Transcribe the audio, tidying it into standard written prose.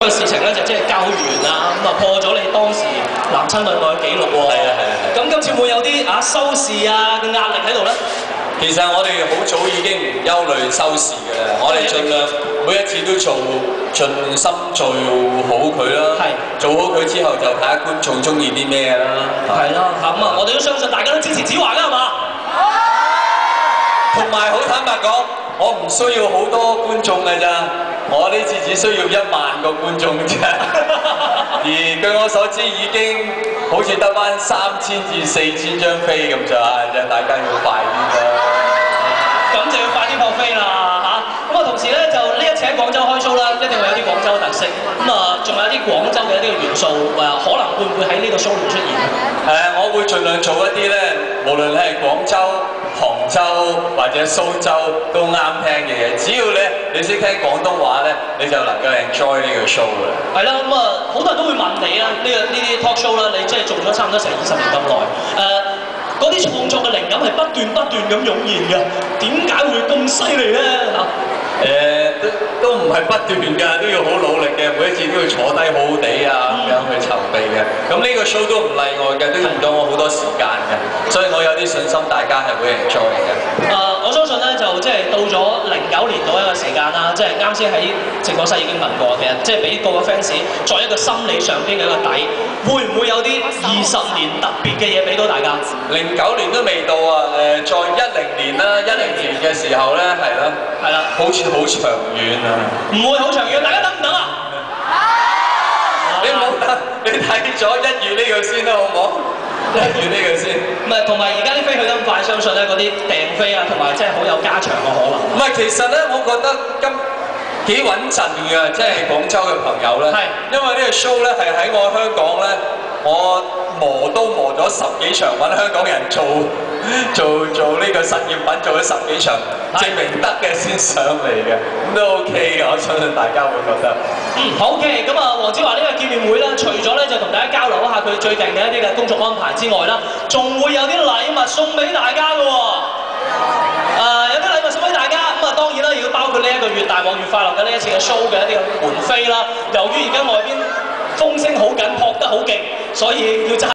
個事情咧就即係交好完啦，咁啊破咗你當時男親女愛嘅紀錄喎。係啊係啊係。咁今次會有啲收視啊嘅壓力喺度咧？其實我哋好早已經唔憂慮收視嘅啦，我哋盡量每一次都盡心做好佢啦。係。做好佢之後就睇下觀眾中意啲咩啦。係啦，咁啊，我哋都相信大家都支持子華㗎係嘛？同埋好坦白講，我唔需要好多觀眾㗎咋，我呢次只需要1萬個觀眾啫。而據我所知已經好似得返3000至4000張飛咁咋，大家要快啲啦。咁就要快啲撲飛啦嚇！咁啊，同時咧就呢一次喺廣州開 show 啦，一定會有啲廣州特色。咁啊，仲有一啲廣州嘅一啲元素，可能會唔會喺呢個 show 度出現？我會盡量做一啲咧，無論你係廣州、杭州或者蘇州都啱聽嘅嘢。只要你識聽廣東話咧，你就能夠 enjoy 呢個 show 嘅。係啦，咁啊，好多人都會問你啦，呢啲 talk show 啦，你即係做咗差唔多成20年咁耐，嗰啲創作嘅靈感係不斷咁湧現嘅，點解會咁犀利咧？都唔係不斷㗎，都要好努力嘅，每一次都要坐低好好地啊咁樣去籌備嘅。咁呢個 show 都唔例外嘅，都用咗我好多時間嘅，所以我有啲信心大家係會 enjoy 嘅。我相信咧就即係到咗09年到一個時間啦，即係啱先喺直播室已經問過嘅，即係俾個個 fans 作一個心理上邊嘅一個底，會唔會有啲20年特別嘅嘢俾到大家？09年都未到啊，再10年啦，10年嘅時候咧係啦，好似好長遠啊！唔會好長遠，大家等唔等啊？你唔好等，你睇咗1月呢個先啦，好唔好？1月呢個先。唔係，同埋而家啲飛去得咁快，相信咧嗰啲訂飛啊，同埋即係好有加長嘅可能。唔係，其實咧，我覺得幾穩陣嘅，即係廣州嘅朋友咧。係。因為呢個 show 咧係喺我香港咧，我磨咗10幾場，揾香港人做呢個實驗品，做咗10幾場，證明得嘅先上嚟嘅，咁都 OK 嘅，我相信大家會覺得。好 OK，咁啊，黃子華呢個見面會啦，除咗咧就同大家交流一下佢最近嘅一啲嘅工作安排之外啦，仲會有啲禮物送俾大家嘅喎。有啲禮物送俾大家，咁啊當然啦，亦都包括呢一個越大旺越快樂嘅呢一次嘅 show 嘅一啲嘅門飛啦。由於而家外邊風聲好緊，撲得好勁，所以要揸